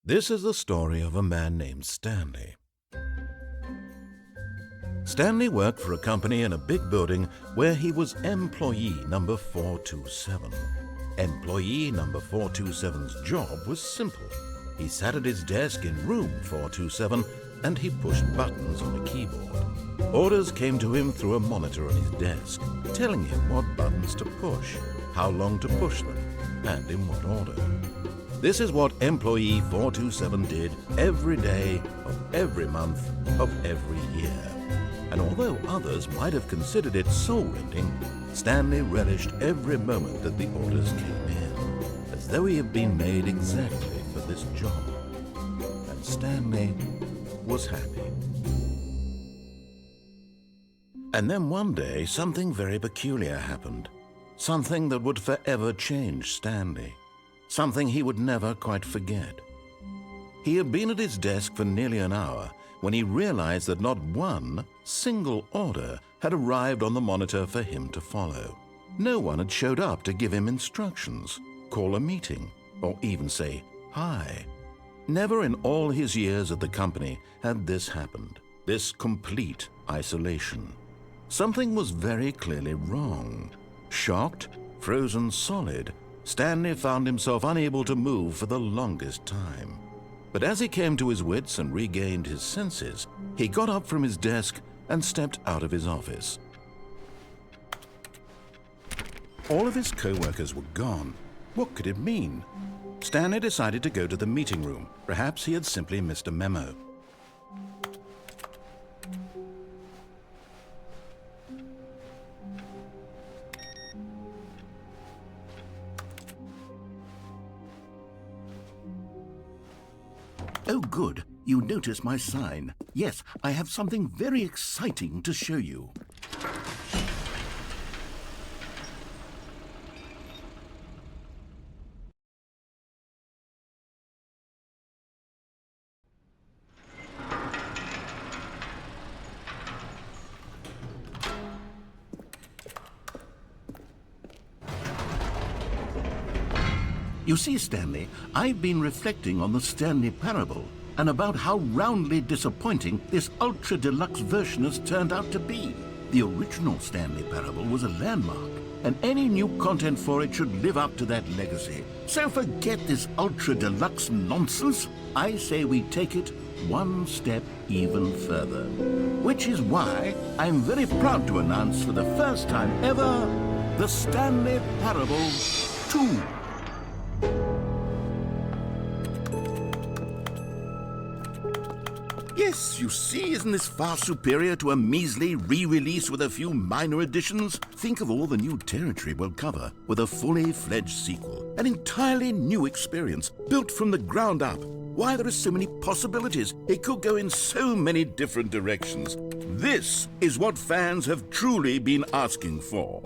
This is the story of a man named Stanley. Stanley worked for a company in a big building where he was employee number 427. Employee number 427's job was simple. He sat at his desk in room 427 and he pushed buttons on a keyboard. Orders came to him through a monitor on his desk, telling him what buttons to push, how long to push them, and in what order. This is what employee 427 did every day of every month of every year. And although others might have considered it soul-rending, Stanley relished every moment that the orders came in, as though he had been made exactly for this job. And Stanley was happy. And then one day, something very peculiar happened. Something that would forever change Stanley. Something he would never quite forget. He had been at his desk for nearly an hour when he realized that not one single order had arrived on the monitor for him to follow. No one had showed up to give him instructions, call a meeting, or even say hi. Never in all his years at the company had this happened, this complete isolation. Something was very clearly wrong. Shocked, frozen solid, Stanley found himself unable to move for the longest time. But as he came to his wits and regained his senses, he got up from his desk and stepped out of his office. All of his co-workers were gone. What could it mean? Stanley decided to go to the meeting room. Perhaps he had simply missed a memo. Oh, good. You notice my sign. Yes, I have something very exciting to show you. You see, Stanley, I've been reflecting on the Stanley Parable and about how roundly disappointing this Ultra Deluxe version has turned out to be. The original Stanley Parable was a landmark, and any new content for it should live up to that legacy. So forget this Ultra Deluxe nonsense. I say we take it one step even further. Which is why I'm very proud to announce for the first time ever, the Stanley Parable 2. Yes, you see, isn't this far superior to a measly re-release with a few minor additions? Think of all the new territory we'll cover with a fully fledged sequel. An entirely new experience, built from the ground up. Why, there are so many possibilities. It could go in so many different directions. This is what fans have truly been asking for.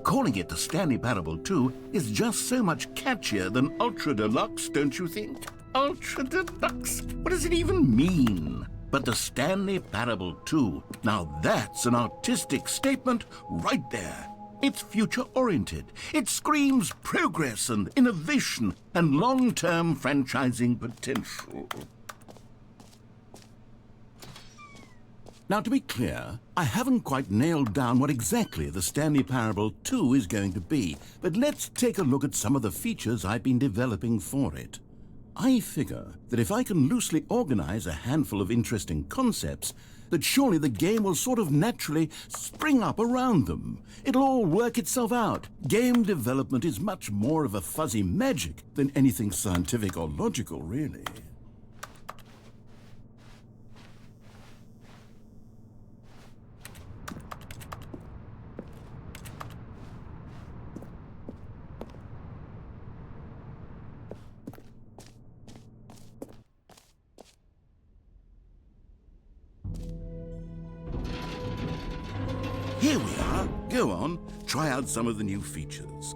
Calling it the Stanley Parable 2 is just so much catchier than Ultra Deluxe, don't you think? Ultra Deluxe? What does it even mean? But the Stanley Parable 2, now that's an artistic statement right there. It's future-oriented. It screams progress and innovation and long-term franchising potential. Now, to be clear, I haven't quite nailed down what exactly the Stanley Parable 2 is going to be, but let's take a look at some of the features I've been developing for it. I figure that if I can loosely organize a handful of interesting concepts, that surely the game will sort of naturally spring up around them. It'll all work itself out. Game development is much more of a fuzzy magic than anything scientific or logical, really. Here we are. Go on, try out some of the new features.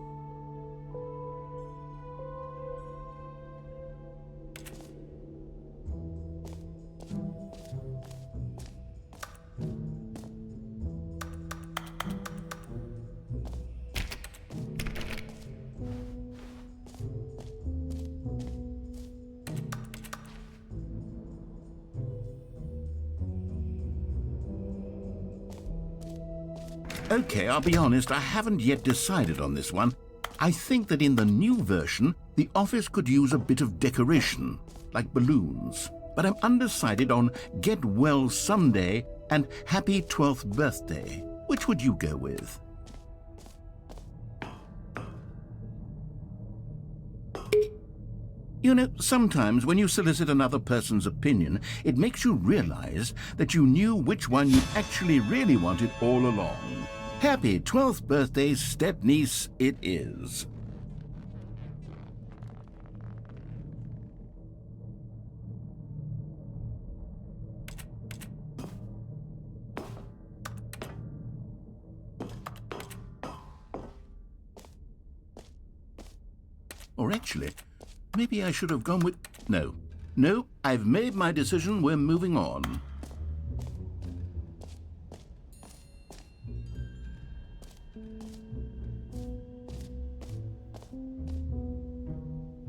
Okay, I'll be honest, I haven't yet decided on this one. I think that in the new version, the office could use a bit of decoration, like balloons. But I'm undecided on Get Well Someday and Happy 12th Birthday. Which would you go with? You know, sometimes when you solicit another person's opinion, it makes you realize that you knew which one you actually really wanted all along. Happy 12th birthday, step-niece, it is. Or actually, maybe I should have gone with... No, I've made my decision, we're moving on.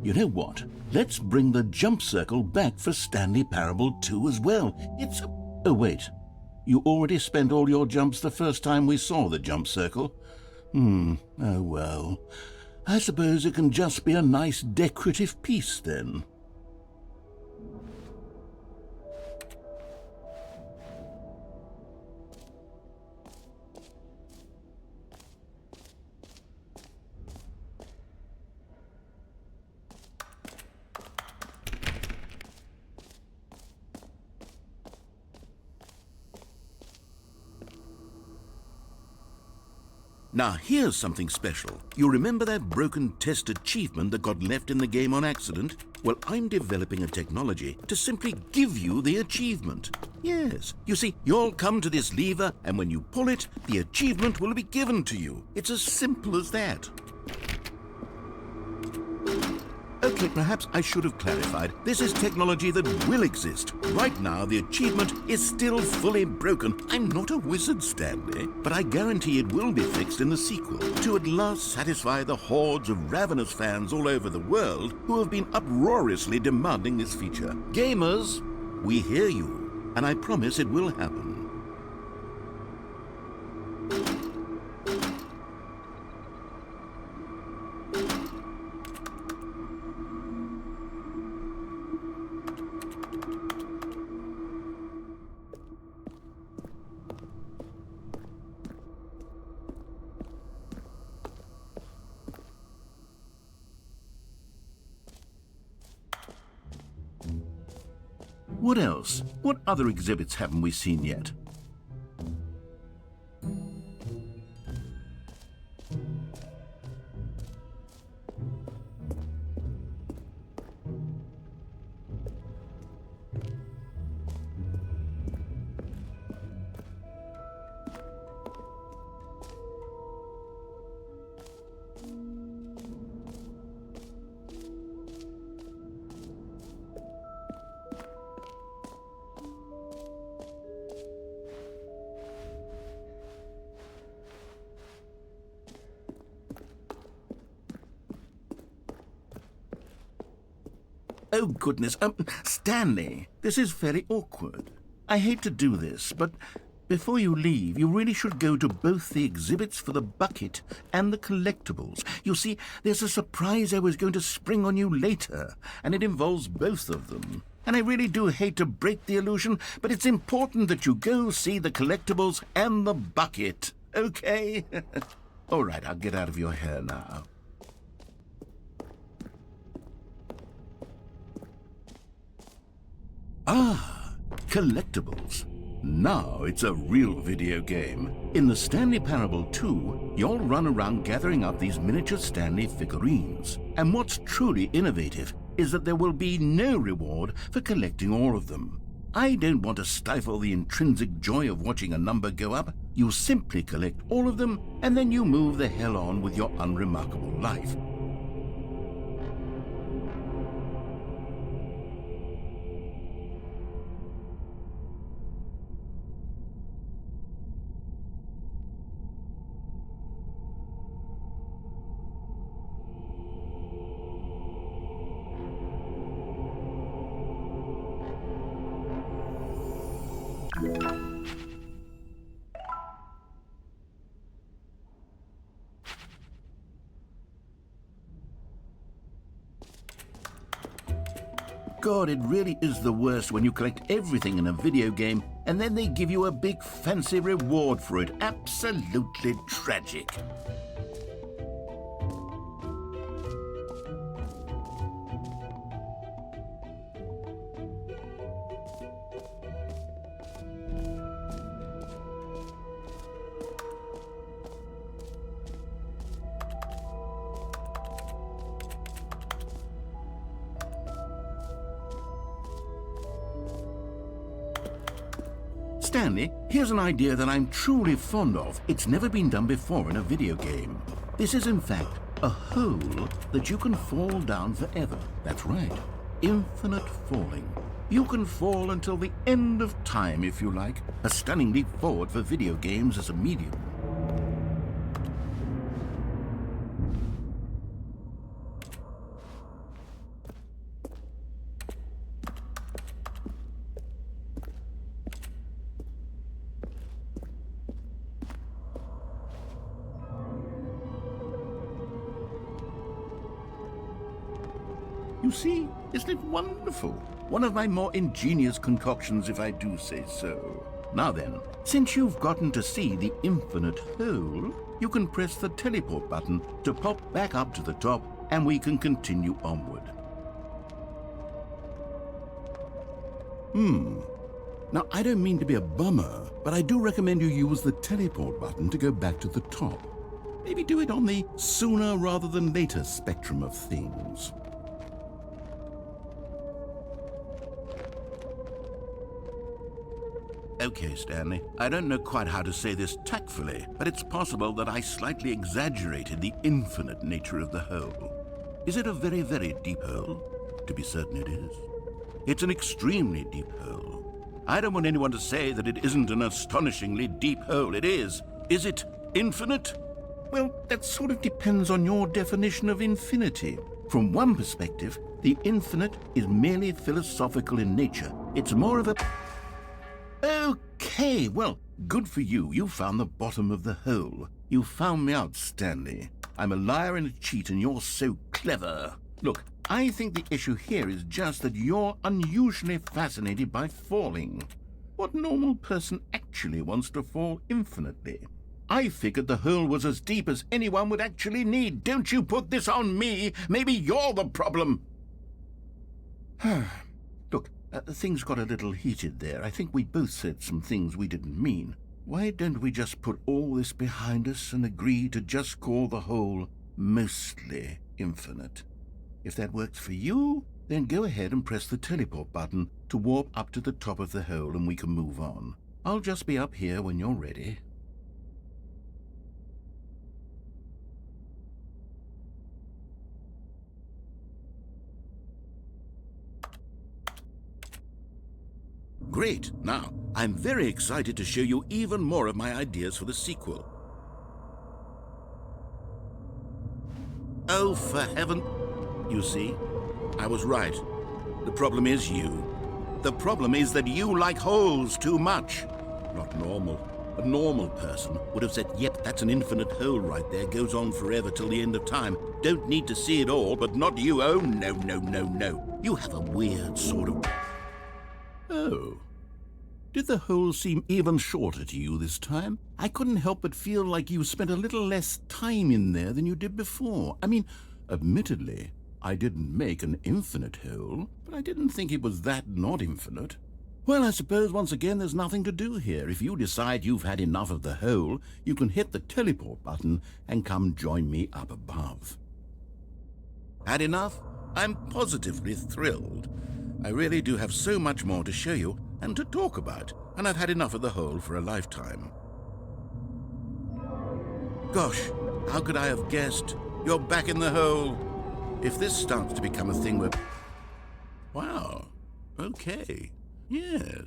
You know what? Let's bring the jump circle back for Stanley Parable 2 as well. It's... Oh, wait. You already spent all your jumps the first time we saw the jump circle? Oh well. I suppose it can just be a nice decorative piece then. Now, here's something special. You remember that broken test achievement that got left in the game on accident? Well, I'm developing a technology to simply give you the achievement. Yes. You see, you'll come to this lever, and when you pull it, the achievement will be given to you. It's as simple as that. Okay, perhaps I should have clarified. This is technology that will exist. Right now, the achievement is still fully broken. I'm not a wizard, Stanley, but I guarantee it will be fixed in the sequel to at last satisfy the hordes of ravenous fans all over the world who have been uproariously demanding this feature. Gamers, we hear you, and I promise it will happen. What else? What other exhibits haven't we seen yet? Oh, goodness. Stanley, this is very awkward. I hate to do this, but before you leave, you really should go to both the exhibits for the bucket and the collectibles. You see, there's a surprise I was going to spring on you later, and it involves both of them. And I really do hate to break the illusion, but it's important that you go see the collectibles and the bucket, okay? All right, I'll get out of your hair now. Ah, collectibles. Now it's a real video game. In the Stanley Parable 2, you'll run around gathering up these miniature Stanley figurines. And what's truly innovative is that there will be no reward for collecting all of them. I don't want to stifle the intrinsic joy of watching a number go up. You simply collect all of them, and then you move the hell on with your unremarkable life. God, it really is the worst when you collect everything in a video game and then they give you a big fancy reward for it. Absolutely tragic. Stanley, here's an idea that I'm truly fond of. It's never been done before in a video game. This is in fact a hole that you can fall down forever. That's right, infinite falling. You can fall until the end of time if you like. A stunning leap forward for video games as a medium. You see, isn't it wonderful? One of my more ingenious concoctions, if I do say so. Now then, since you've gotten to see the infinite hole, you can press the teleport button to pop back up to the top, and we can continue onward. Now, I don't mean to be a bummer, but I do recommend you use the teleport button to go back to the top. Maybe do it on the sooner rather than later spectrum of things. Okay, Stanley, I don't know quite how to say this tactfully, but it's possible that I slightly exaggerated the infinite nature of the hole. Is it a very, very deep hole? To be certain it is. It's an extremely deep hole. I don't want anyone to say that it isn't an astonishingly deep hole. It is. Is it infinite? Well, that sort of depends on your definition of infinity. From one perspective, the infinite is merely philosophical in nature. It's more of a... Okay, well, good for you. You found the bottom of the hole. You found me out, Stanley. I'm a liar and a cheat, and you're so clever. Look, I think the issue here is just that you're unusually fascinated by falling. What normal person actually wants to fall infinitely? I figured the hole was as deep as anyone would actually need. Don't you put this on me. Maybe you're the problem. Look, things got a little heated there. I think we both said some things we didn't mean. Why don't we just put all this behind us and agree to just call the hole mostly infinite? If that works for you, then go ahead and press the teleport button to warp up to the top of the hole and we can move on. I'll just be up here when you're ready. Great! Now, I'm very excited to show you even more of my ideas for the sequel. Oh, for heaven... You see, I was right. The problem is you. The problem is that you like holes too much. Not normal. A normal person would have said, yep, that's an infinite hole right there, goes on forever till the end of time. Don't need to see it all, but not you. Oh, no, no, no, no. You have a weird sort of... Oh. Did the hole seem even shorter to you this time? I couldn't help but feel like you spent a little less time in there than you did before. I mean, admittedly, I didn't make an infinite hole, but I didn't think it was that not infinite. Well, I suppose once again there's nothing to do here. If you decide you've had enough of the hole, you can hit the teleport button and come join me up above. Had enough? I'm positively thrilled. I really do have so much more to show you and to talk about, and I've had enough of the hole for a lifetime. Gosh, how could I have guessed? You're back in the hole. If this starts to become a thing where... Wow, okay, yes.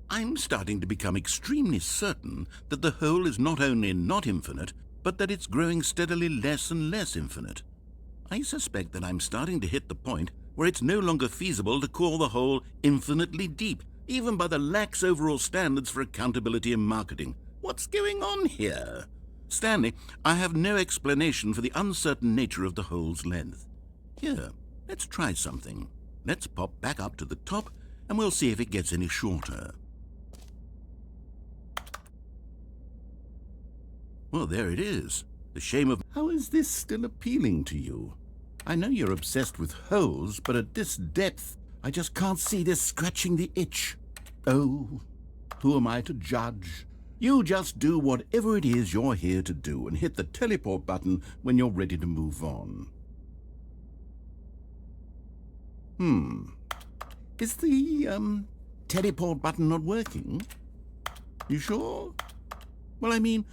I'm starting to become extremely certain that the hole is not only not infinite, but that it's growing steadily less and less infinite. I suspect that I'm starting to hit the point where it's no longer feasible to call the hole infinitely deep, even by the lax overall standards for accountability in marketing. What's going on here? Stanley, I have no explanation for the uncertain nature of the hole's length. Here, let's try something. Let's pop back up to the top and we'll see if it gets any shorter. Well, there it is. The shame of... How is this still appealing to you? I know you're obsessed with holes, but at this depth, I just can't see this scratching the itch. Oh, who am I to judge? You just do whatever it is you're here to do and hit the teleport button when you're ready to move on. Is the, teleport button not working? You sure? Well, I mean,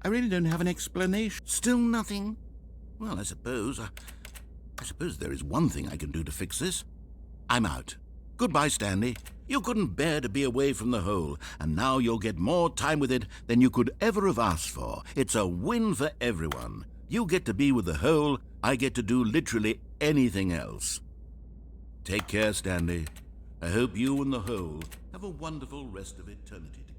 I really don't have an explanation. Still nothing? Well, I suppose there is one thing I can do to fix this. I'm out. Goodbye, Stanley. You couldn't bear to be away from the hole, and now you'll get more time with it than you could ever have asked for. It's a win for everyone. You get to be with the hole, I get to do literally anything else. Take care, Stanley. I hope you and the hole have a wonderful rest of eternity together.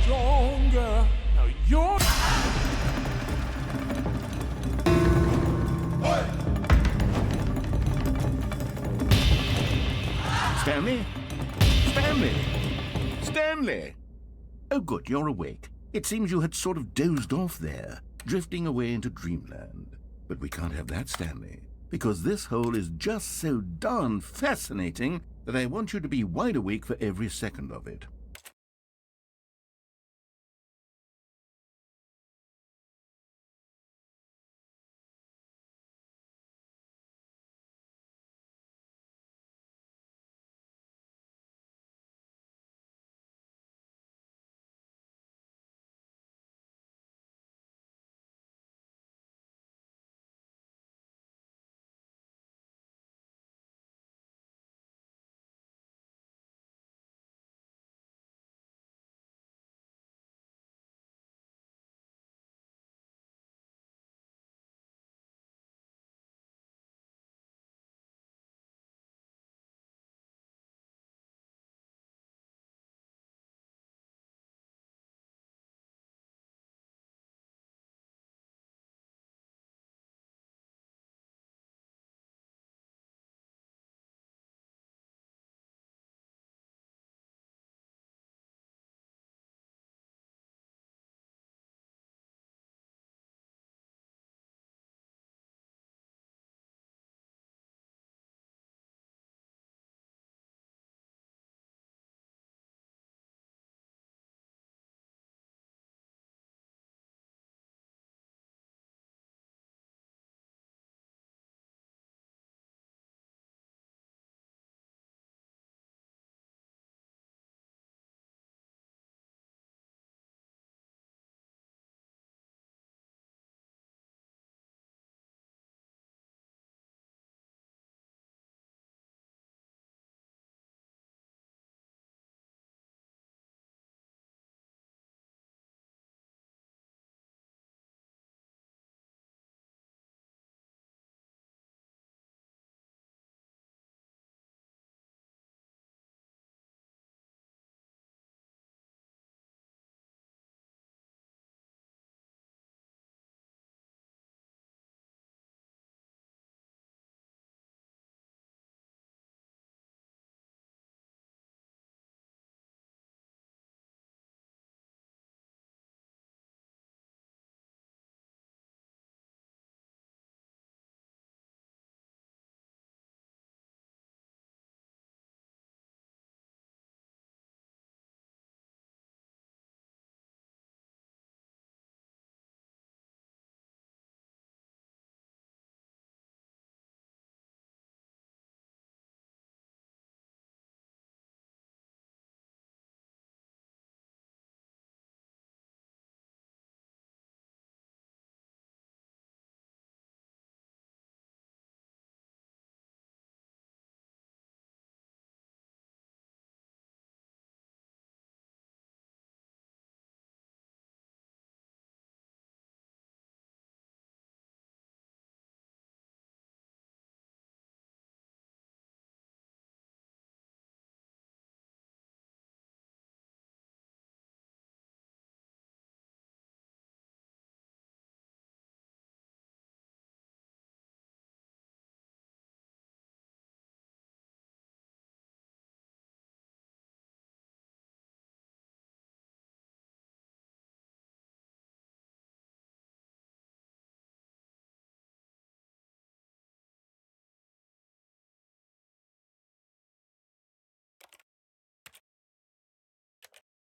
Stronger. Now you're... Stanley? Stanley! Stanley! Oh, good, you're awake. It seems you had sort of dozed off there, drifting away into dreamland. But we can't have that, Stanley, because this hole is just so darn fascinating that I want you to be wide awake for every second of it.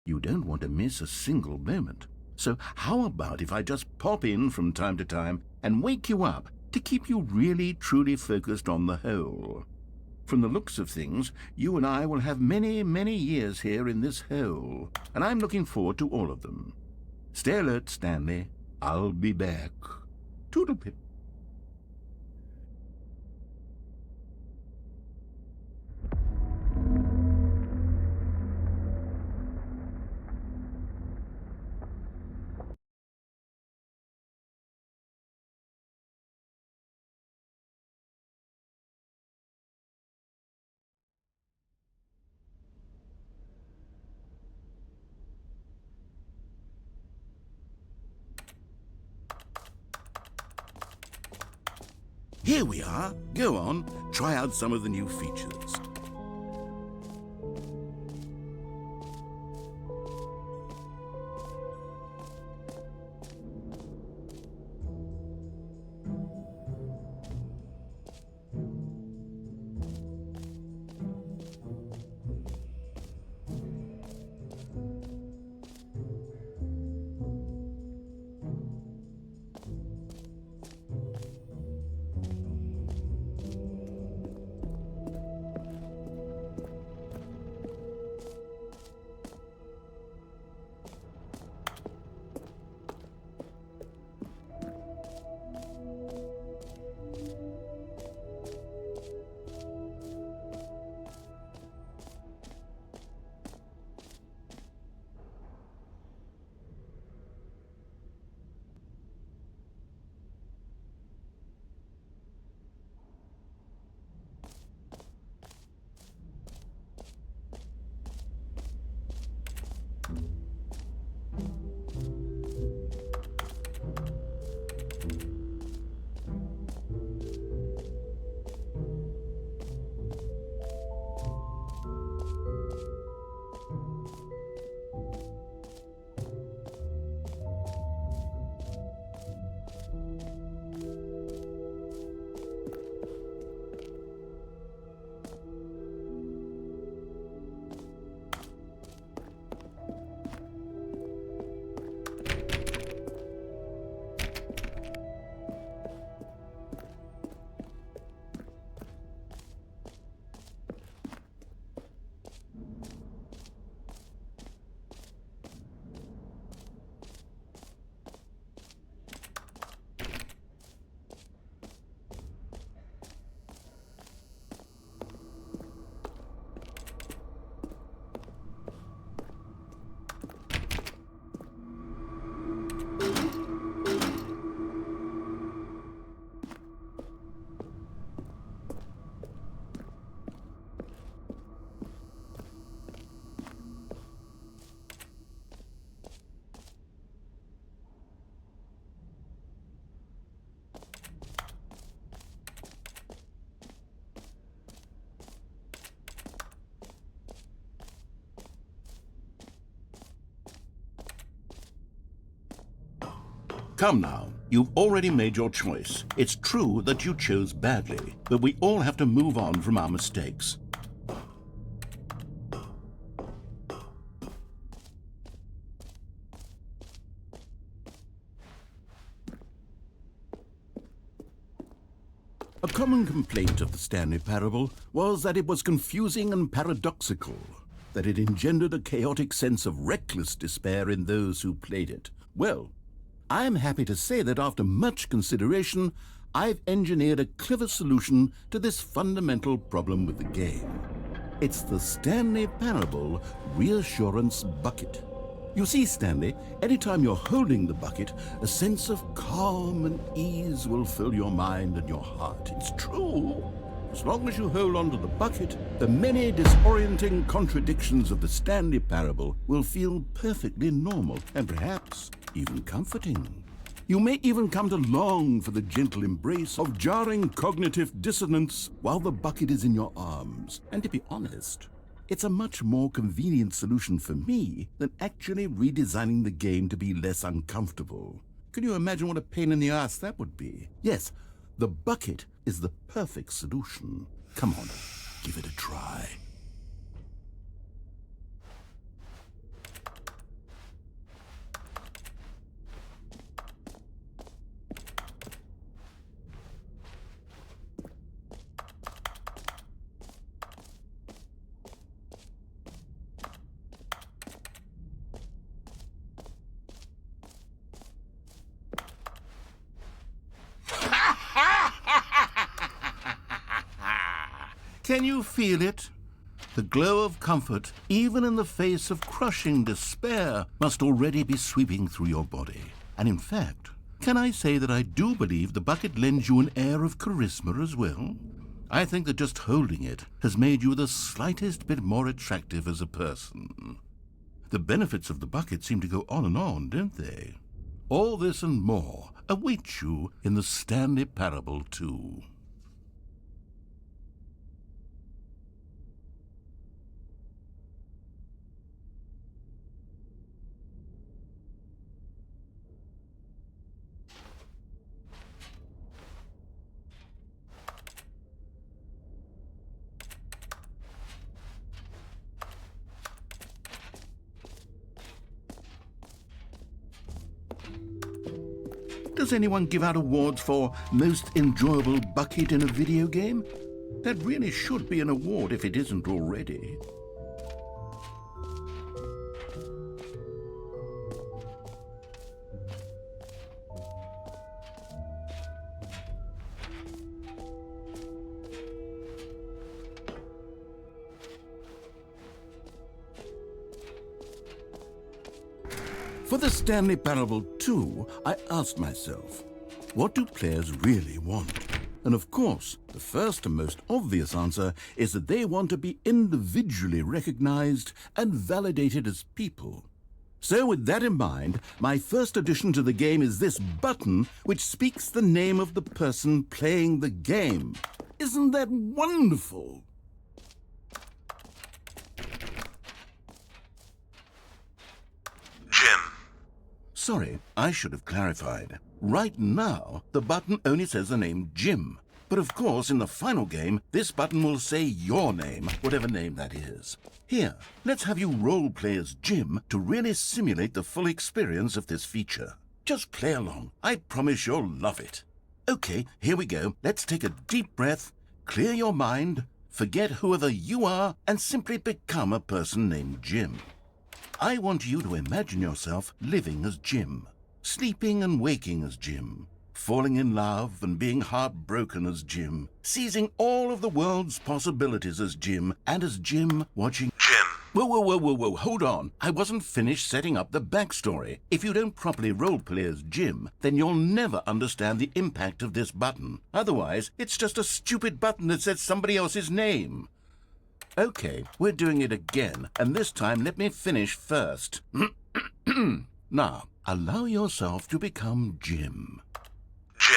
You don't want to miss a single moment. So how about if I just pop in from time to time and wake you up to keep you really, truly focused on the hole? From the looks of things, you and I will have many, many years here in this hole, and I'm looking forward to all of them. Stay alert, Stanley. I'll be back. Toodle-pip. Here we are. Go on, try out some of the new features. Come now, you've already made your choice. It's true that you chose badly, but we all have to move on from our mistakes. A common complaint of the Stanley Parable was that it was confusing and paradoxical, that it engendered a chaotic sense of reckless despair in those who played it. Well, I'm happy to say that after much consideration, I've engineered a clever solution to this fundamental problem with the game. It's the Stanley Parable Reassurance Bucket. You see, Stanley, anytime you're holding the bucket, a sense of calm and ease will fill your mind and your heart. It's true. As long as you hold on to the bucket, the many disorienting contradictions of the Stanley Parable will feel perfectly normal and perhaps even comforting. You may even come to long for the gentle embrace of jarring cognitive dissonance while the bucket is in your arms. And to be honest, it's a much more convenient solution for me than actually redesigning the game to be less uncomfortable. Can you imagine what a pain in the ass that would be? Yes, the bucket is the perfect solution. Come on, give it a try. Can you feel it? The glow of comfort, even in the face of crushing despair, must already be sweeping through your body. And in fact, can I say that I do believe the bucket lends you an air of charisma as well? I think that just holding it has made you the slightest bit more attractive as a person. The benefits of the bucket seem to go on, don't they? All this and more await you in the Stanley Parable 2. Does anyone give out awards for most enjoyable bucket in a video game? That really should be an award if it isn't already. For the Stanley Parable 2, I asked myself, what do players really want? And of course, the first and most obvious answer is that they want to be individually recognized and validated as people. So with that in mind, my first addition to the game is this button which speaks the name of the person playing the game. Isn't that wonderful? Sorry, I should have clarified. Right now, the button only says the name Jim. But of course, in the final game, this button will say your name, whatever name that is. Here, let's have you role-play as Jim to really simulate the full experience of this feature. Just play along. I promise you'll love it. Okay, here we go. Let's take a deep breath, clear your mind, forget whoever you are, and simply become a person named Jim. I want you to imagine yourself living as Jim, sleeping and waking as Jim, falling in love and being heartbroken as Jim, seizing all of the world's possibilities as Jim, and as Jim watching Jim. Whoa, hold on. I wasn't finished setting up the backstory. If you don't properly roleplay as Jim, then you'll never understand the impact of this button. Otherwise, it's just a stupid button that says somebody else's name. Okay, we're doing it again, and this time let me finish first. Now, allow yourself to become Jim.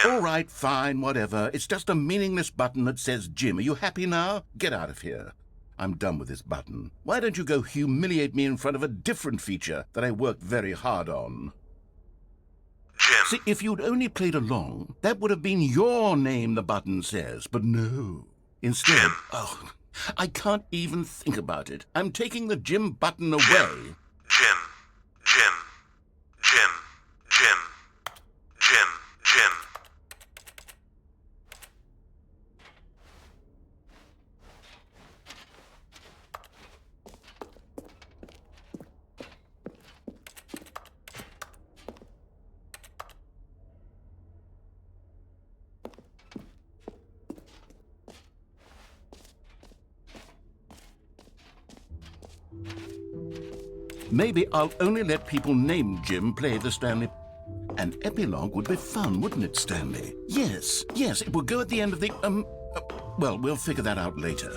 All right, fine, whatever. It's just a meaningless button that says Jim. Are you happy now? Get out of here. I'm done with this button. Why don't you go humiliate me in front of a different feature that I worked very hard on? Jim. See, if you'd only played along, that would have been your name the button says, but no. Instead, Jim. Oh, I can't even think about it. I'm taking the Jim button away. Jim. Maybe I'll only let people named Jim play the Stanley. An epilogue would be fun, wouldn't it, Stanley? Yes, it will go at the end of the, well, we'll figure that out later.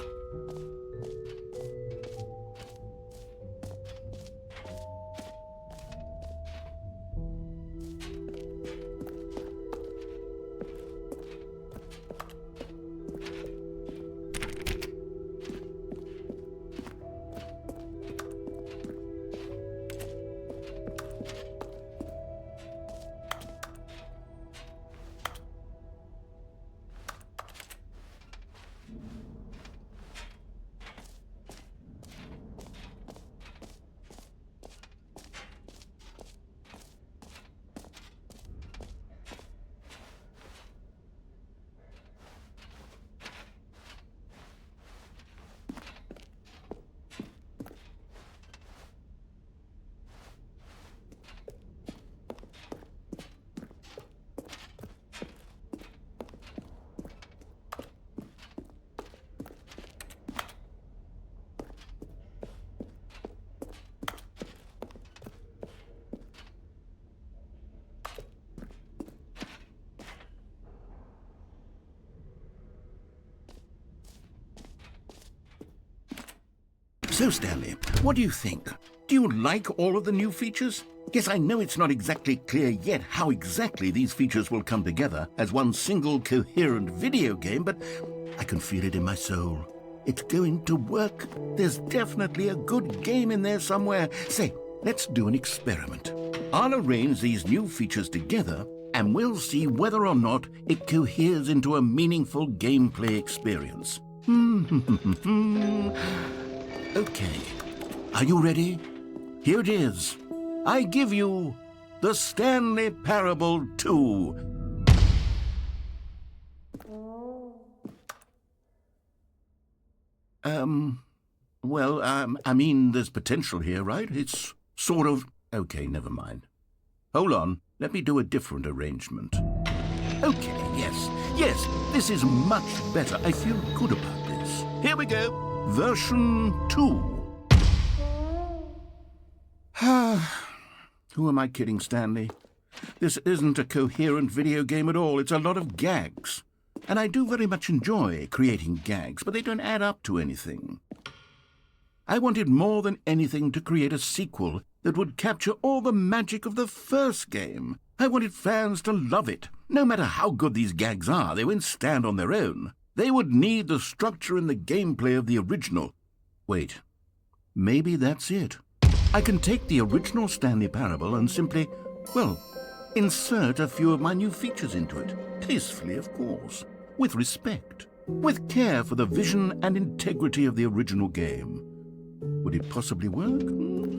So, Stanley, what do you think? Do you like all of the new features? Yes, I know it's not exactly clear yet how exactly these features will come together as one single coherent video game, but I can feel it in my soul. It's going to work. There's definitely a good game in there somewhere. Say, let's do an experiment. I'll arrange these new features together, and we'll see whether or not it coheres into a meaningful gameplay experience. Okay, are you ready? Here it is. I give you the Stanley Parable 2. I mean, there's potential here, right? It's sort of... Okay, never mind. Hold on, let me do a different arrangement. Okay, yes, this is much better. I feel good about this. Here we go. Version 2. Who am I kidding, Stanley? This isn't a coherent video game at all. It's a lot of gags. And I do very much enjoy creating gags, but they don't add up to anything. I wanted more than anything to create a sequel that would capture all the magic of the first game. I wanted fans to love it. No matter how good these gags are, they won't stand on their own. They would need the structure and the gameplay of the original. Wait, maybe that's it. I can take the original Stanley Parable and simply, well, insert a few of my new features into it. Tastefully, of course. With respect. With care for the vision and integrity of the original game. Would it possibly work?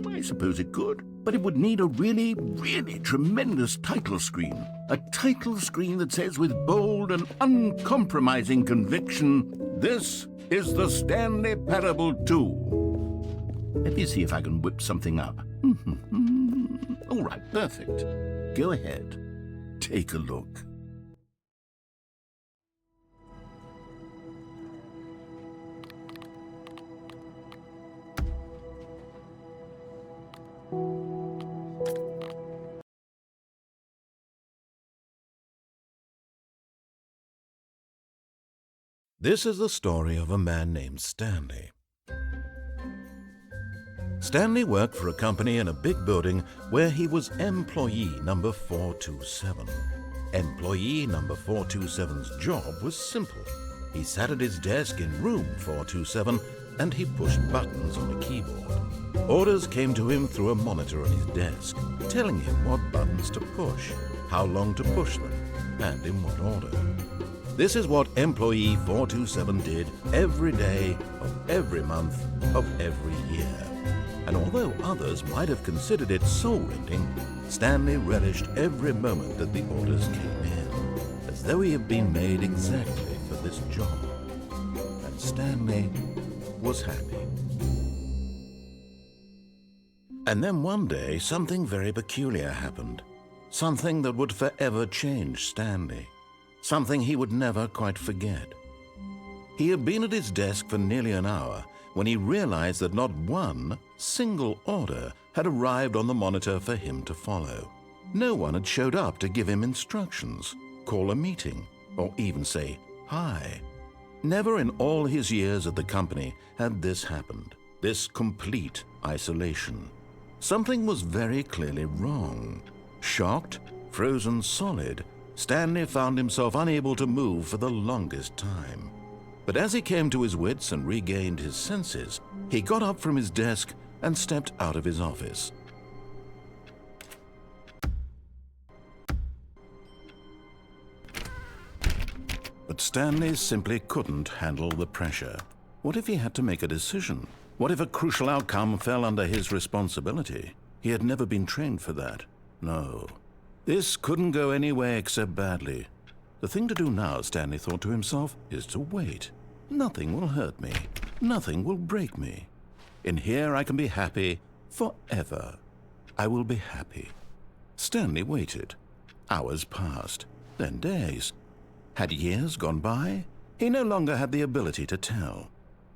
I suppose it could. But it would need a really, really tremendous title screen. A title screen that says with bold and uncompromising conviction, "This is the Stanley Parable 2. Let me see if I can whip something up. All right, perfect. Go ahead. Take a look. This is the story of a man named Stanley. Stanley worked for a company in a big building where he was employee number 427. Employee number 427's job was simple. He sat at his desk in room 427 and he pushed buttons on a keyboard. Orders came to him through a monitor on his desk, telling him what buttons to push, how long to push them, and in what order. This is what employee 427 did every day of every month of every year. And although others might have considered it soul-rending, Stanley relished every moment that the orders came in, as though he had been made exactly for this job. And Stanley was happy. And then one day, something very peculiar happened. Something that would forever change Stanley. Something he would never quite forget. He had been at his desk for nearly an hour when he realized that not one single order had arrived on the monitor for him to follow. No one had showed up to give him instructions, call a meeting, or even say hi. Never in all his years at the company had this happened, this complete isolation. Something was very clearly wrong. Shocked, frozen solid, Stanley found himself unable to move for the longest time. But as he came to his wits and regained his senses, he got up from his desk and stepped out of his office. But Stanley simply couldn't handle the pressure. What if he had to make a decision? What if a crucial outcome fell under his responsibility? He had never been trained for that. No. This couldn't go any way except badly. The thing to do now, Stanley thought to himself, is to wait. Nothing will hurt me. Nothing will break me. In here I can be happy forever. I will be happy. Stanley waited. Hours passed, then days. Had years gone by? He no longer had the ability to tell.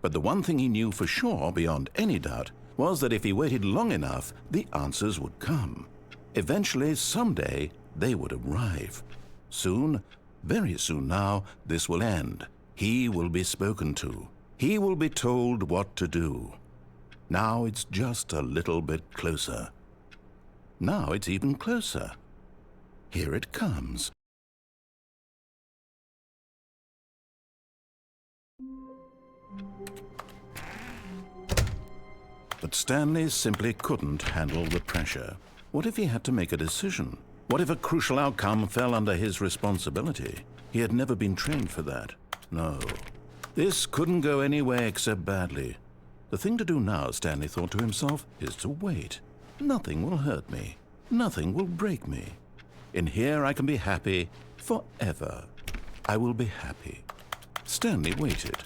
But the one thing he knew for sure, beyond any doubt, was that if he waited long enough, the answers would come. Eventually, someday, they would arrive. Soon, very soon now, this will end. He will be spoken to. He will be told what to do. Now it's just a little bit closer. Now it's even closer. Here it comes. But Stanley simply couldn't handle the pressure. What if he had to make a decision? What if a crucial outcome fell under his responsibility? He had never been trained for that. No. This couldn't go anywhere except badly. The thing to do now, Stanley thought to himself, is to wait. Nothing will hurt me. Nothing will break me. In here I can be happy forever. I will be happy. Stanley waited.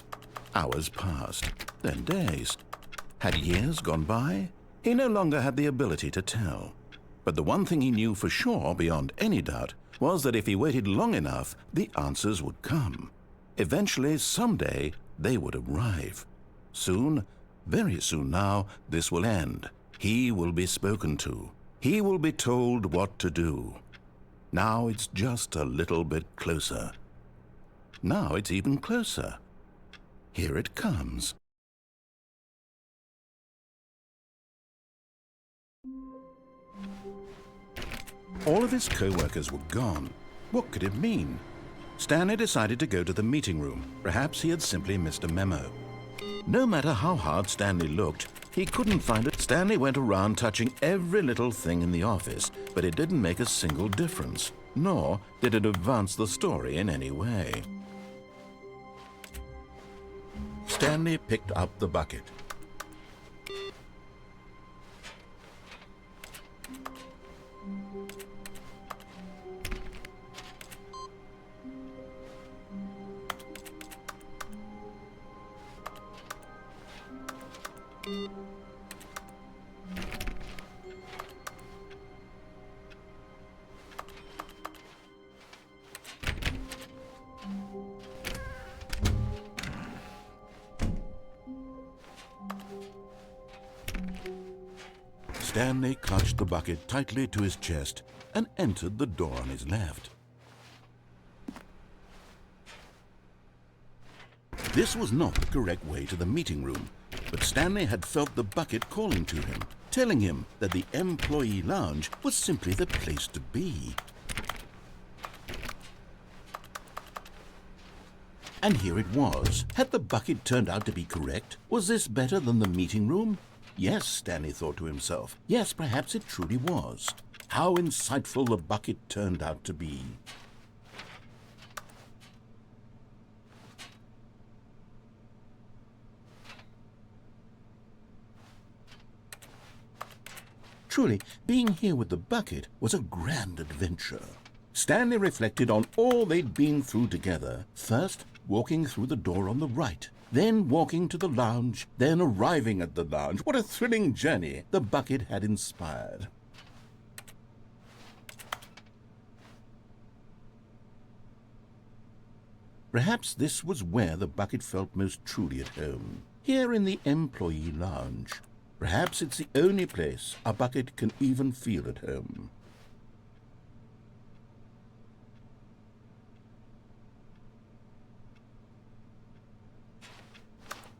Hours passed, then days. Had years gone by? He no longer had the ability to tell. But the one thing he knew for sure, beyond any doubt, was that if he waited long enough, the answers would come. Eventually, someday, they would arrive. Soon, very soon now, this will end. He will be spoken to. He will be told what to do. Now it's just a little bit closer. Now it's even closer. Here it comes. All of his co-workers were gone. What could it mean? Stanley decided to go to the meeting room. Perhaps he had simply missed a memo. No matter how hard Stanley looked, he couldn't find it. Stanley went around touching every little thing in the office, but it didn't make a single difference, nor did it advance the story in any way. Stanley picked up the bucket. Stanley clutched the bucket tightly to his chest and entered the door on his left. This was not the correct way to the meeting room, but Stanley had felt the bucket calling to him, telling him that the employee lounge was simply the place to be. And here it was. Had the bucket turned out to be correct? Was this better than the meeting room? Yes, Stanley thought to himself. Yes, perhaps it truly was. How insightful the bucket turned out to be. Truly, being here with the bucket was a grand adventure. Stanley reflected on all they'd been through together. First, walking through the door on the right. Then walking to the lounge, then arriving at the lounge. What a thrilling journey the bucket had inspired. Perhaps this was where the bucket felt most truly at home, here in the employee lounge. Perhaps it's the only place a bucket can even feel at home.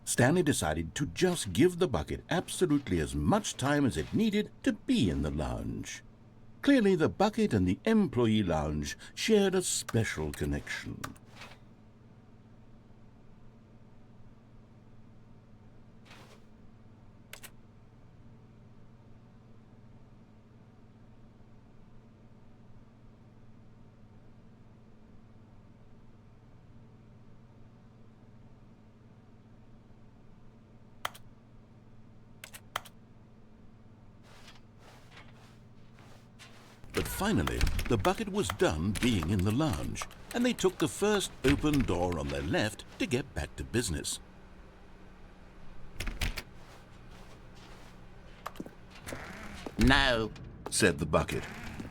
Stanley decided to just give the bucket absolutely as much time as it needed to be in the lounge. Clearly, the bucket and the employee lounge shared a special connection. But finally, the bucket was done being in the lounge, and they took the first open door on their left to get back to business. No, Said the bucket.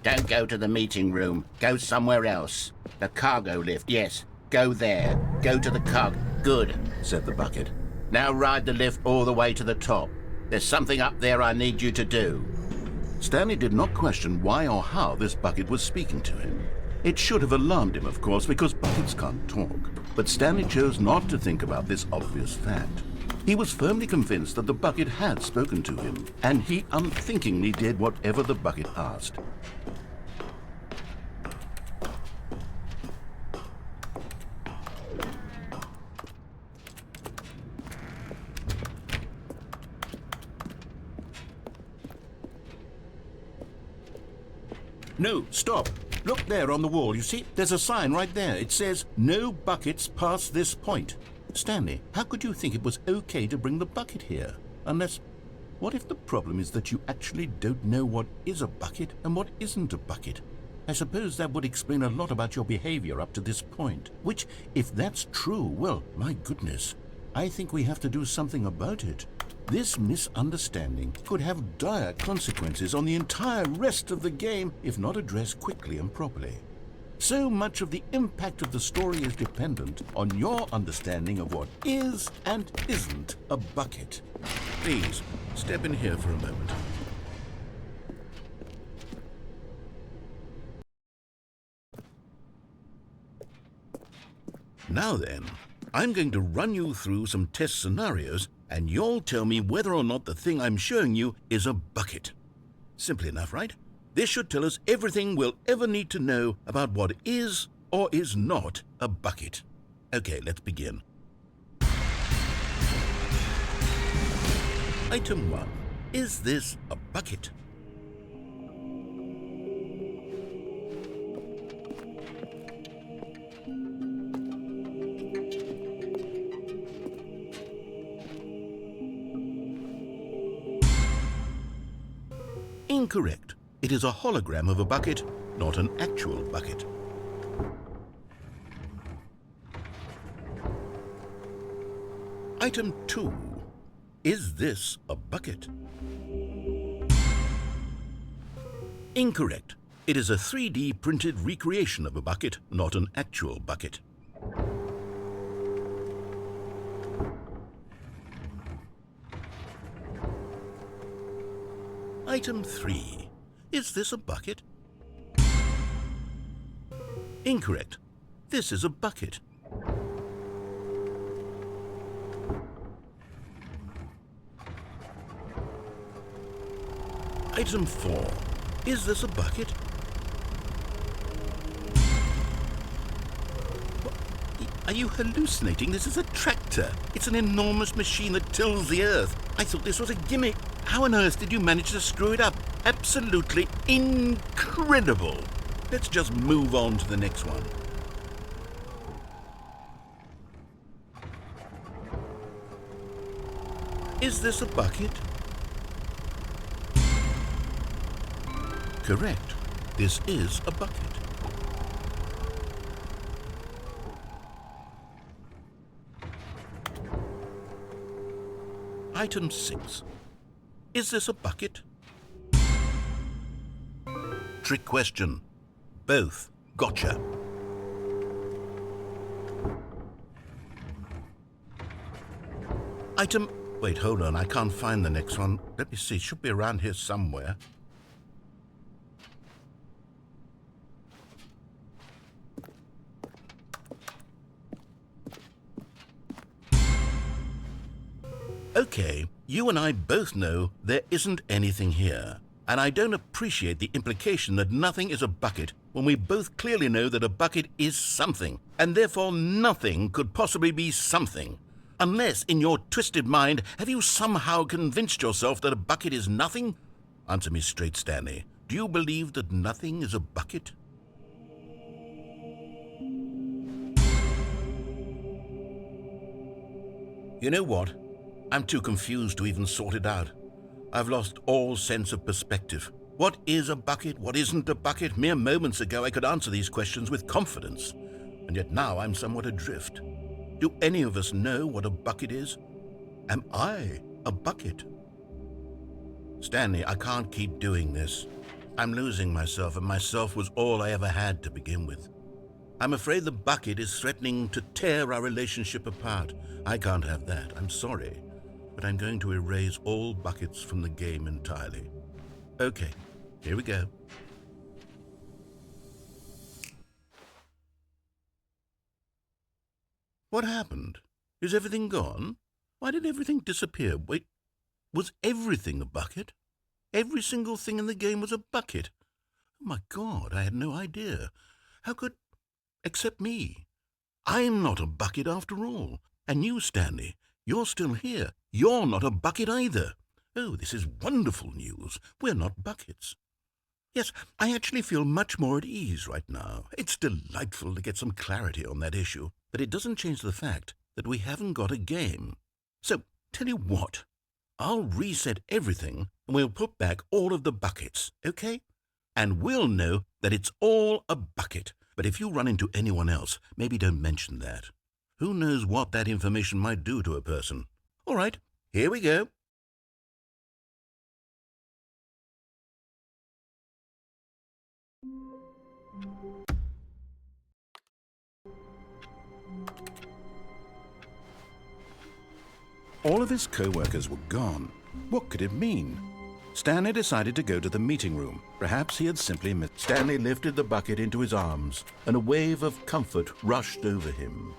don't go to the meeting room. Go somewhere else. The cargo lift, yes. Go there. Go to the cargo. Good. Said the bucket. Now ride the lift all the way to the top. There's something up there I need you to do. Stanley did not question why or how this bucket was speaking to him. It should have alarmed him, of course, because buckets can't talk. But Stanley chose not to think about this obvious fact. He was firmly convinced that the bucket had spoken to him, and he unthinkingly did whatever the bucket asked. No, stop. Look there on the wall. You see, there's a sign right there. It says, "No buckets past this point." Stanley, how could you think it was okay to bring the bucket here? Unless, what if the problem is that you actually don't know what is a bucket and what isn't a bucket? I suppose that would explain a lot about your behavior up to this point. Which, if that's true, well, my goodness, I think we have to do something about it. This misunderstanding could have dire consequences on the entire rest of the game if not addressed quickly and properly. So much of the impact of the story is dependent on your understanding of what is and isn't a bucket. Please, step in here for a moment. Now then, I'm going to run you through some test scenarios, and you'll tell me whether or not the thing I'm showing you is a bucket. Simple enough, right? This should tell us everything we'll ever need to know about what is or is not a bucket. Okay, let's begin. Item 1. Is this a bucket? Incorrect. It is a hologram of a bucket, not an actual bucket. Item 2. Is this a bucket? Incorrect. It is a 3D printed recreation of a bucket, not an actual bucket. Item 3. Is this a bucket? Incorrect. This is a bucket. Item 4. Is this a bucket? What? Are you hallucinating? This is a tractor. It's an enormous machine that tills the earth. I thought this was a gimmick. How on earth did you manage to screw it up? Absolutely incredible. Let's just move on to the next one. Is this a bucket? Correct. This is a bucket. Item 6. Is this a bucket? Trick question. Both. Gotcha. Item... Wait, hold on. I can't find the next one. Let me see. It should be around here somewhere. Okay, you and I both know there isn't anything here. And I don't appreciate the implication that nothing is a bucket when we both clearly know that a bucket is something, and therefore nothing could possibly be something. Unless, in your twisted mind, have you somehow convinced yourself that a bucket is nothing? Answer me straight, Stanley. Do you believe that nothing is a bucket? You know what? I'm too confused to even sort it out. I've lost all sense of perspective. What is a bucket? What isn't a bucket? Mere moments ago I could answer these questions with confidence, and yet now I'm somewhat adrift. Do any of us know what a bucket is? Am I a bucket? Stanley, I can't keep doing this. I'm losing myself, and myself was all I ever had to begin with. I'm afraid the bucket is threatening to tear our relationship apart. I can't have that. I'm sorry. But I'm going to erase all buckets from the game entirely. Okay, here we go. What happened? Is everything gone? Why did everything disappear? Wait, was everything a bucket? Every single thing in the game was a bucket. Oh my God, I had no idea. How could... except me. I'm not a bucket after all. And you, Stanley, you're still here. You're not a bucket either. Oh, this is wonderful news. We're not buckets. Yes, I actually feel much more at ease right now. It's delightful to get some clarity on that issue, but it doesn't change the fact that we haven't got a game. So, tell you what, I'll reset everything and we'll put back all of the buckets, okay? And we'll know that it's all a bucket. But if you run into anyone else, maybe don't mention that. Who knows what that information might do to a person? All right, here we go. All of his co-workers were gone. What could it mean? Stanley decided to go to the meeting room. Perhaps he had simply missed. Stanley lifted the bucket into his arms, and a wave of comfort rushed over him.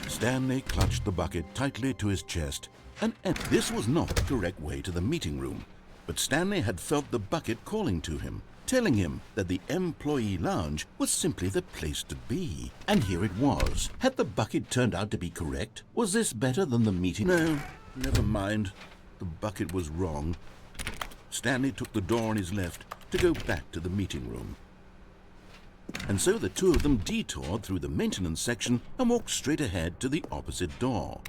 Stanley clutched the bucket tightly to his chest, and this was not the correct way to the meeting room. But Stanley had felt the bucket calling to him, telling him that the employee lounge was simply the place to be. And here it was. Had the bucket turned out to be correct? Was this better than the meeting? No, never mind. The bucket was wrong. Stanley took the door on his left to go back to the meeting room. And so the two of them detoured through the maintenance section and walked straight ahead to the opposite door.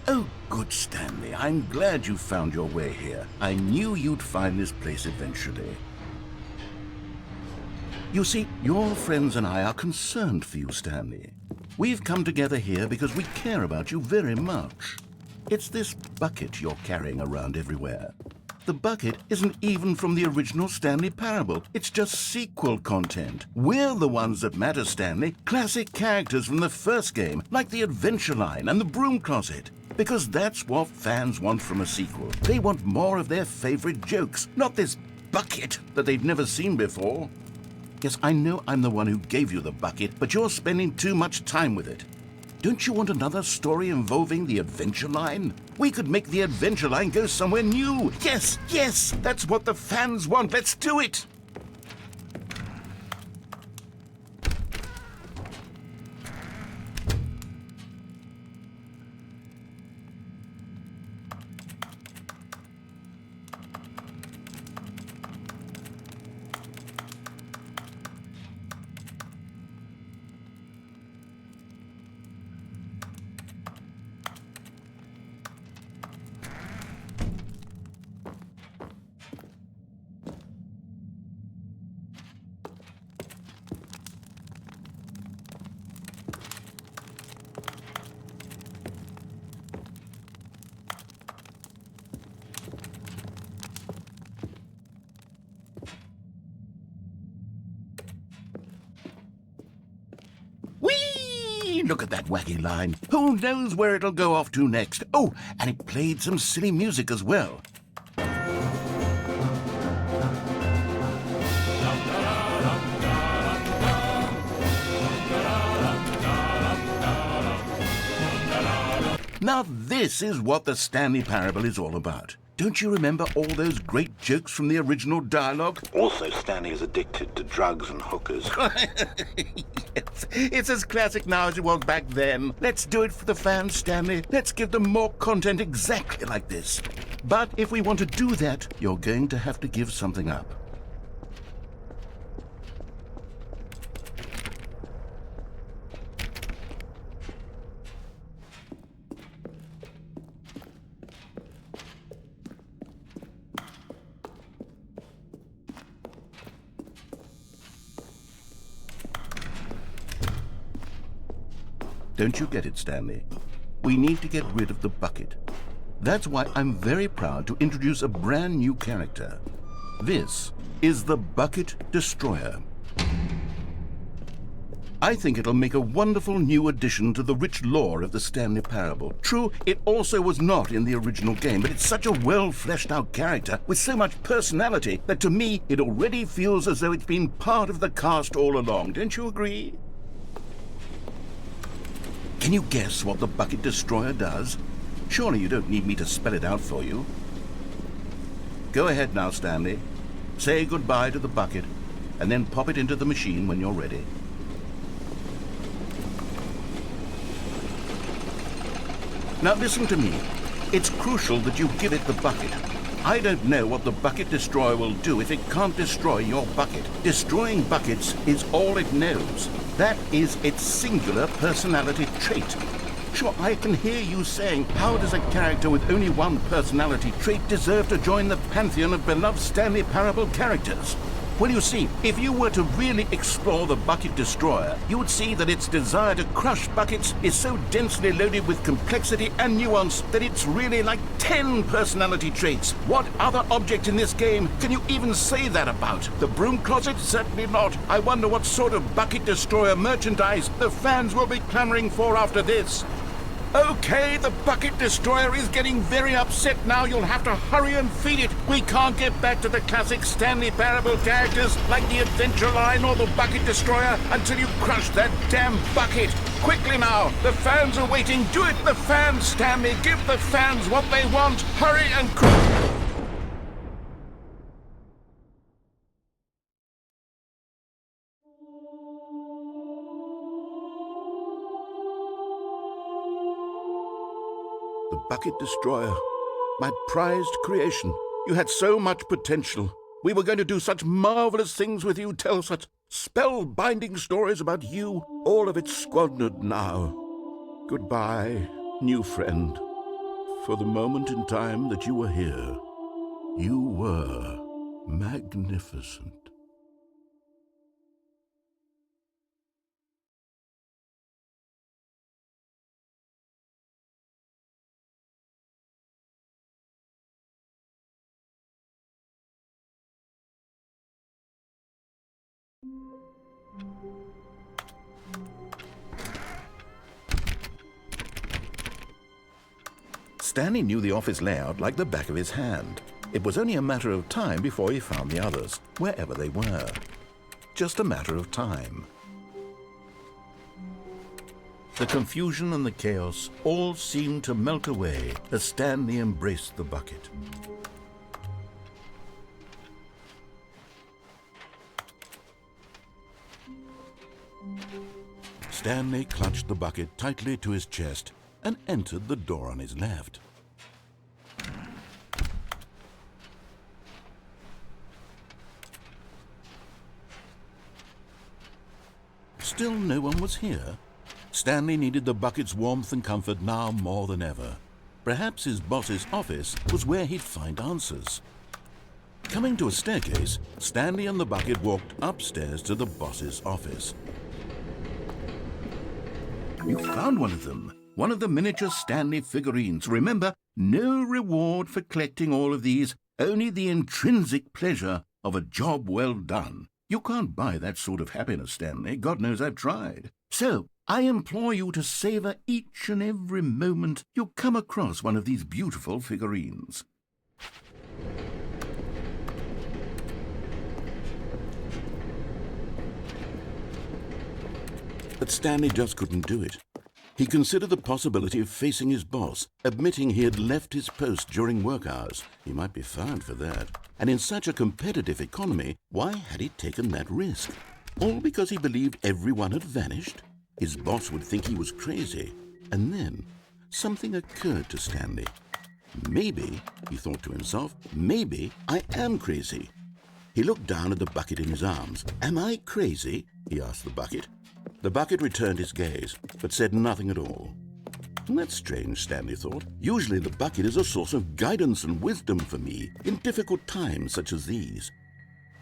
Oh, good Stanley, I'm glad you found your way here. I knew you'd find this place eventually. You see, your friends and I are concerned for you, Stanley. We've come together here because we care about you very much. It's this bucket you're carrying around everywhere. The bucket isn't even from the original Stanley Parable. It's just sequel content. We're the ones that matter, Stanley. Classic characters from the first game, like the Adventure Line and the Broom Closet. Because that's what fans want from a sequel. They want more of their favorite jokes, not this bucket that they've never seen before. Yes, I know I'm the one who gave you the bucket, but you're spending too much time with it. Don't you want another story involving the Adventure Line? We could make the Adventure Line go somewhere new. Yes, yes, that's what the fans want. Let's do it. Look at that wacky line. Who knows where it'll go off to next? Oh, and it played some silly music as well. Now this is what the Stanley Parable is all about. Don't you remember all those great jokes from the original dialogue? Also, Stanley is addicted to drugs and hookers. Yes, it's as classic now as it was back then. Let's do it for the fans, Stanley. Let's give them more content exactly like this. But if we want to do that, you're going to have to give something up. Don't you get it, Stanley? We need to get rid of the bucket. That's why I'm very proud to introduce a brand new character. This is the Bucket Destroyer. I think it'll make a wonderful new addition to the rich lore of the Stanley Parable. True, it also was not in the original game, but it's such a well-fleshed-out character with so much personality that to me it already feels as though it's been part of the cast all along. Don't you agree? Can you guess what the Bucket Destroyer does? Surely you don't need me to spell it out for you. Go ahead now, Stanley. Say goodbye to the bucket, and then pop it into the machine when you're ready. Now listen to me. It's crucial that you give it the bucket. I don't know what the Bucket Destroyer will do if it can't destroy your bucket. Destroying buckets is all it knows. That is its singular personality trait. Sure, I can hear you saying, how does a character with only one personality trait deserve to join the pantheon of beloved Stanley Parable characters? Well, you see, if you were to really explore the Bucket Destroyer, you would see that its desire to crush buckets is so densely loaded with complexity and nuance that it's really like 10 personality traits. What other object in this game can you even say that about? The broom closet? Certainly not. I wonder what sort of Bucket Destroyer merchandise the fans will be clamoring for after this. Okay, the Bucket Destroyer is getting very upset now. You'll have to hurry and feed it. We can't get back to the classic Stanley Parable characters like the Adventure Line or the Bucket Destroyer until you crush that damn bucket. Quickly now, the fans are waiting. Do it, the fans, Stanley. Give the fans what they want. Hurry and The Bucket Destroyer, my prized creation. You had so much potential. We were going to do such marvelous things with you, tell such spellbinding stories about you. All of it squandered now. Goodbye, new friend. For the moment in time that you were here, you were magnificent. Stanley knew the office layout like the back of his hand. It was only a matter of time before he found the others, wherever they were. Just a matter of time. The confusion and the chaos all seemed to melt away as Stanley embraced the bucket. Stanley clutched the bucket tightly to his chest and entered the door on his left. Still no one was here. Stanley needed the bucket's warmth and comfort now more than ever. Perhaps his boss's office was where he'd find answers. Coming to a staircase, Stanley and the bucket walked upstairs to the boss's office. You found one of them. One of the miniature Stanley figurines. Remember, no reward for collecting all of these, only the intrinsic pleasure of a job well done. You can't buy that sort of happiness, Stanley. God knows I've tried. So, I implore you to savor each and every moment you come across one of these beautiful figurines. But Stanley just couldn't do it. He considered the possibility of facing his boss, admitting he had left his post during work hours. He might be fired for that. And in such a competitive economy, why had he taken that risk? All because he believed everyone had vanished? His boss would think he was crazy. And then something occurred to Stanley. Maybe, he thought to himself, maybe I am crazy. He looked down at the bucket in his arms. Am I crazy? He asked the bucket. The bucket returned his gaze, but said nothing at all. That's strange, Stanley thought. Usually the bucket is a source of guidance and wisdom for me in difficult times such as these.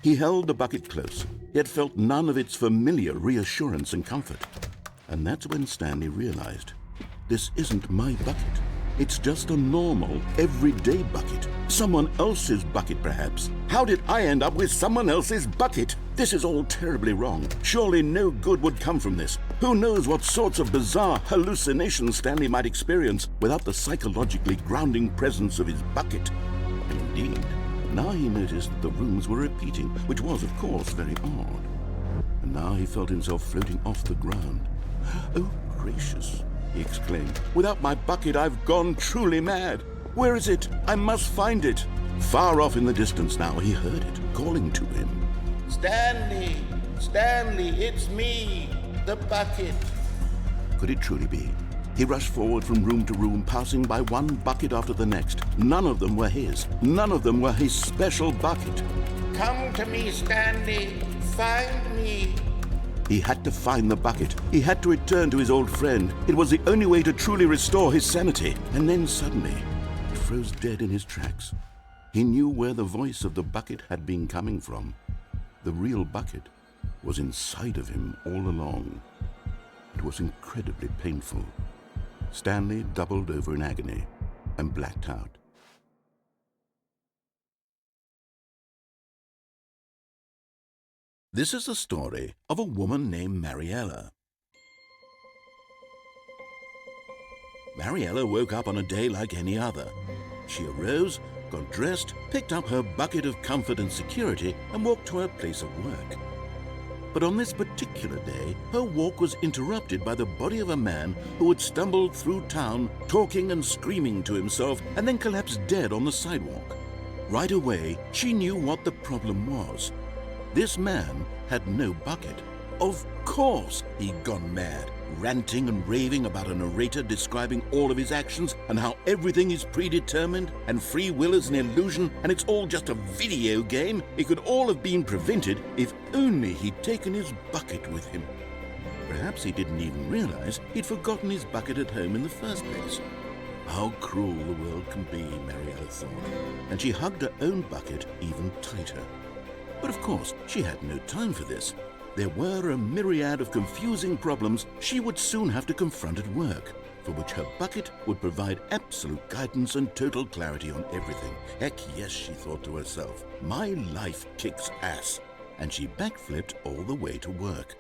He held the bucket close, yet felt none of its familiar reassurance and comfort. And that's when Stanley realized, this isn't my bucket. It's just a normal, everyday bucket. Someone else's bucket, perhaps. How did I end up with someone else's bucket? This is all terribly wrong. Surely no good would come from this. Who knows what sorts of bizarre hallucinations Stanley might experience without the psychologically grounding presence of his bucket. And indeed, now he noticed that the rooms were repeating, which was, of course, very odd. And now he felt himself floating off the ground. Oh, gracious, he exclaimed. Without my bucket, I've gone truly mad. Where is it? I must find it. Far off in the distance now, he heard it, calling to him. Stanley! Stanley, it's me! The bucket! Could it truly be? He rushed forward from room to room, passing by one bucket after the next. None of them were his. None of them were his special bucket. Come to me, Stanley! Find me! He had to find the bucket. He had to return to his old friend. It was the only way to truly restore his sanity. And then suddenly, he froze dead in his tracks. He knew where the voice of the bucket had been coming from. The real bucket was inside of him all along. It was incredibly painful. Stanley doubled over in agony and blacked out. This is the story of a woman named Mariella. Mariella woke up on a day like any other. She arose, got dressed, picked up her bucket of comfort and security, and walked to her place of work. But on this particular day, her walk was interrupted by the body of a man who had stumbled through town, talking and screaming to himself, and then collapsed dead on the sidewalk. Right away, she knew what the problem was. This man had no bucket. Of course he'd gone mad, ranting and raving about a narrator describing all of his actions and how everything is predetermined and free will is an illusion and it's all just a video game. It could all have been prevented if only he'd taken his bucket with him. Perhaps he didn't even realize he'd forgotten his bucket at home in the first place. How cruel the world can be, Mariella thought, and she hugged her own bucket even tighter. But of course, she had no time for this. There were a myriad of confusing problems she would soon have to confront at work, for which her bucket would provide absolute guidance and total clarity on everything. Heck yes, she thought to herself, my life kicks ass. And she backflipped all the way to work.